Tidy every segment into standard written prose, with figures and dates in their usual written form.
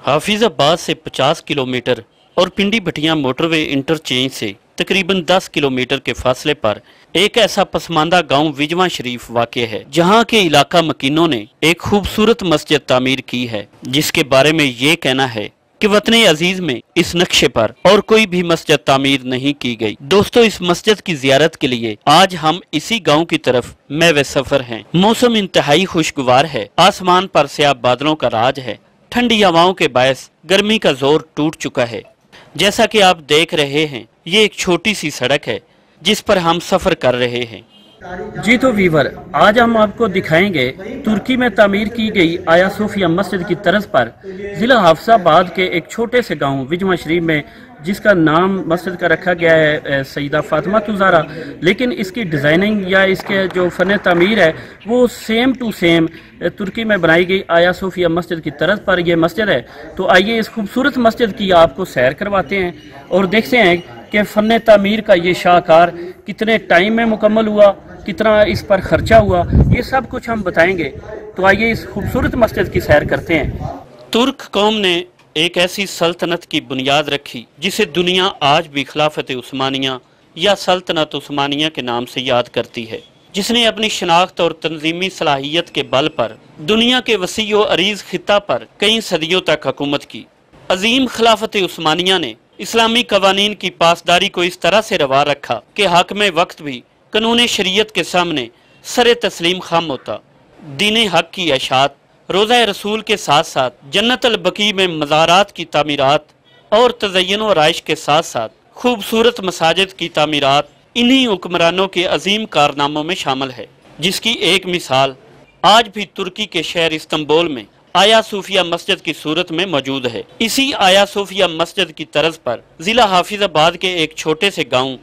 हाफिजाबाद से 50 किलोमीटर और पिंडी Bhatia motorway interchange से तकरीबन 10 किलोमीटर के फासले पर एक ऐसा पसमानदा गांव विजवा शरीफ वाक़ है, जहां के इलाका मकीनों ने एक खूबसूरत मस्जिद तामीर की है, जिसके बारे में ये कहना है कि वतन अजीज में इस नक्शे पर और कोई भी मस्जिद तामीर नहीं की गई। दोस्तों, इस मस्जिद की जियारत के लिए आज हम इसी गांव की तरफ में सफर हैं। मौसम इंतहाई खुशगवार है, आसमान पर स्याह बादलों का राज है, ठंडी हवाओं के बायस गर्मी का जोर टूट चुका है। जैसा कि आप देख रहे हैं, ये एक छोटी सी सड़क है जिस पर हम सफर कर रहे हैं। जी तो वीवर, आज हम आपको दिखाएंगे तुर्की में तामीर की गई आया सोफिया मस्जिद की तर्ज पर जिला हाफिजाबाद के एक छोटे से गांव विजवा शरीफ में, जिसका नाम मस्जिद का रखा गया है सईदा फातिमा तुज़ारा, लेकिन इसकी डिज़ाइनिंग या इसके जो फ़न तामीर है वो सेम टू सेम तुर्की में बनाई गई आया सोफिया मस्जिद की तर्ज पर यह मस्जिद है। तो आइए इस खूबसूरत मस्जिद की आपको सैर करवाते हैं और देखते हैं कि फ़न तामीर का ये शाहकार कितने टाइम में मुकम्मल हुआ, कितना इस पर खर्चा हुआ, ये सब कुछ हम बताएंगे। तो आइए इस खूबसूरत मस्जिद की सैर करते हैं। तुर्क कौम ने एक ऐसी सल्तनत की बुनियाद रखी जिसे दुनिया आज भी खिलाफत उस्मानिया या सल्तनत उस्मानिया के नाम से याद करती है, जिसने अपनी शनाख्त और तंजीमी सलाहियत के बल पर दुनिया के वसी व अरीज खिता पर कई सदियों तक हुकूमत की। अजीम खिलाफत उस्मानिया ने इस्लामी कवानीन की पासदारी को इस तरह से रवा रखा कि हाकिम वक्त भी कानून शरीयत के सामने सर तस्लीम खाम होता। दीन हक की अशात, रोज़ा रसूल के साथ साथ जन्नत अल बकी में मज़ारात की तामीरात और तज़य्युन व आराइश के साथ साथ खूबसूरत मसाजिद की तामीरात इन्हीं हुक्मरानों के अजीम कारनामों में शामिल है, जिसकी एक मिसाल आज भी तुर्की के शहर इस्तांबुल में आया सूफिया मस्जिद की सूरत में मौजूद है। इसी आया सूफिया मस्जिद की तर्ज पर जिला हाफिजाबाद के एक छोटे से गाँव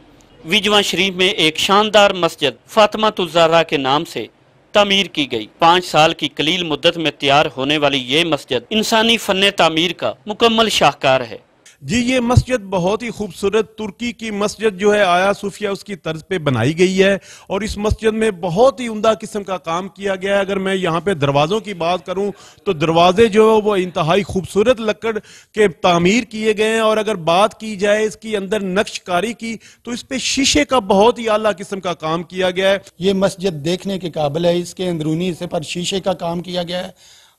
विजवा शरीफ में एक शानदार मस्जिद फातिमा तुज़ारा के नाम से तामीर की गई। 5 साल की कलील मुद्दत में तैयार होने वाली ये मस्जिद इंसानी फन तामीर का मुकम्मल शाहकार है। जी, ये मस्जिद बहुत ही खूबसूरत तुर्की की मस्जिद जो है आया सूफिया उसकी तर्ज पे बनाई गई है और इस मस्जिद में बहुत ही उम्दा किस्म का काम किया गया है। अगर मैं यहाँ पे दरवाज़ों की बात करूँ तो दरवाजे जो है वो इंतहाई खूबसूरत लकड़ के तामीर किए गए हैं, और अगर बात की जाए इसकी अंदर नक्शकारी की तो इस पे शीशे का बहुत ही आला किस्म का काम किया गया है। ये मस्जिद देखने के काबिल है, इसके अंदरूनी हिस्से पर शीशे का काम किया गया है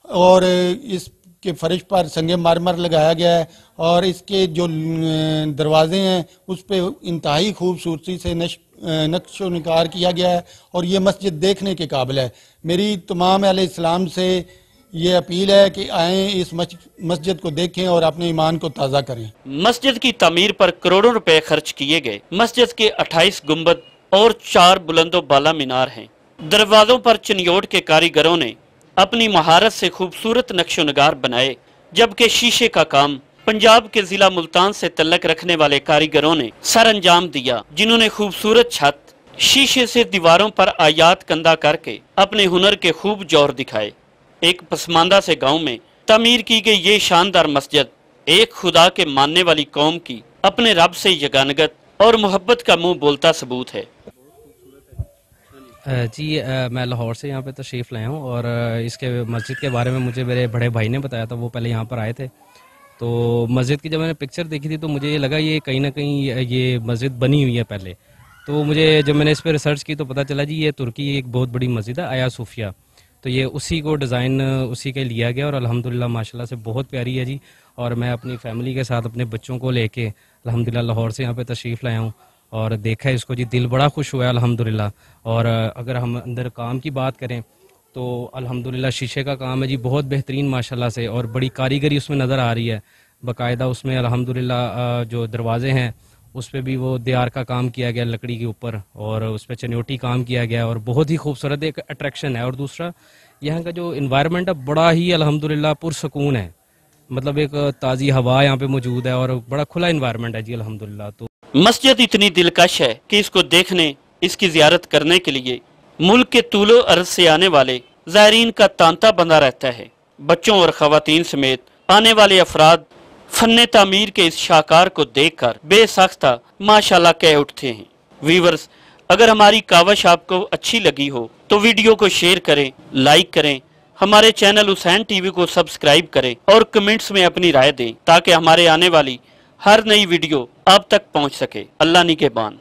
और इस के फर्श पर संगे मारमर लगाया गया है और इसके जो दरवाजे हैं उस पे इंतहाई खूबसूरती से नक्शो निकार किया गया है और ये मस्जिद देखने के काबिल है। मेरी तमाम अहले इस्लाम से ये अपील है कि आएँ इस मस्जिद को देखें और अपने ईमान को ताज़ा करें। मस्जिद की तामीर पर करोड़ों रुपए खर्च किए गए। मस्जिद के 28 गुंबद और 4 बुलंदो बाला मीनार हैं। दरवाजों पर चनियोट के कारीगरों ने अपनी महारत से खूबसूरत नक्शो नगार बनाए, जबकि शीशे का काम पंजाब के जिला मुल्तान से तल्लक रखने वाले कारीगरों ने सर अंजाम दिया, जिन्होंने खूबसूरत छत, शीशे से दीवारों पर आयात कंदा करके अपने हुनर के खूब जौहर दिखाए। एक पसमानदा से गांव में तामीर की गई ये शानदार मस्जिद एक खुदा के मानने वाली कौम की अपने रब से यगानगत और मोहब्बत का मुंह बोलता सबूत है। जी, मैं लाहौर से यहाँ पे तशरीफ़ लाया हूँ और इसके मस्जिद के बारे में मुझे मेरे बड़े भाई ने बताया था, वो पहले यहाँ पर आए थे। तो मस्जिद की जब मैंने पिक्चर देखी थी तो मुझे ये लगा ये कहीं ना कहीं ये मस्जिद बनी हुई है पहले। तो मुझे जब मैंने इस पर रिसर्च की तो पता चला जी ये तुर्की एक बहुत बड़ी मस्जिद है आया सूफिया। तो ये उसी को डिज़ाइन उसी के लिया गया और अल्हम्दुलिल्लाह माशाल्लाह से बहुत प्यारी है जी। और मैं अपनी फैमिली के साथ अपने बच्चों को लेके अल्हम्दुलिल्लाह लाहौर से यहाँ पे तशरीफ़ लाया हूँ और देखा है इसको जी, दिल बड़ा खुश हुआ है अल्हम्दुलिल्लाह। और अगर हम अंदर काम की बात करें तो अल्हम्दुलिल्लाह शीशे का काम है जी बहुत बेहतरीन माशाल्लाह से, और बड़ी कारीगरी उसमें नज़र आ रही है बाकायदा। उसमें अल्हम्दुलिल्लाह जो दरवाजे हैं उस पर भी वो दियार का काम किया गया लकड़ी के ऊपर, और उस पर चनियोटी काम किया गया और बहुत ही खूबसूरत एक अट्रैक्शन है। और दूसरा यहाँ का जो इन्वायरमेंट है बड़ा ही अल्हम्दुलिल्लाह पुरसकून है, मतलब एक ताज़ी हवा यहाँ पे मौजूद है और बड़ा खुला इन्वायरमेंट है जी अल्हम्दुलिल्लाह। तो मस्जिद इतनी दिलकश है कि इसको देखने, इसकी जियारत करने के लिए मुल्क के तूलो अर्ज से आने वाले ज़ायरीन का तांता बंधा रहता है। बच्चों और ख़वातीन समेत आने वाले अफराद फन तामीर के इस शाहकार को देखकर बेसाख्ता माशाल्लाह कह उठते हैं। व्यूअर्स, अगर हमारी कावश आपको अच्छी लगी हो तो वीडियो को शेयर करें, लाइक करें हमारे चैनल हुसैन टीवी को सब्सक्राइब करें और कमेंट्स में अपनी राय दें ताकि हमारे आने वाली हर नई वीडियो आप तक पहुंच सके। अल्लाह निगहबान।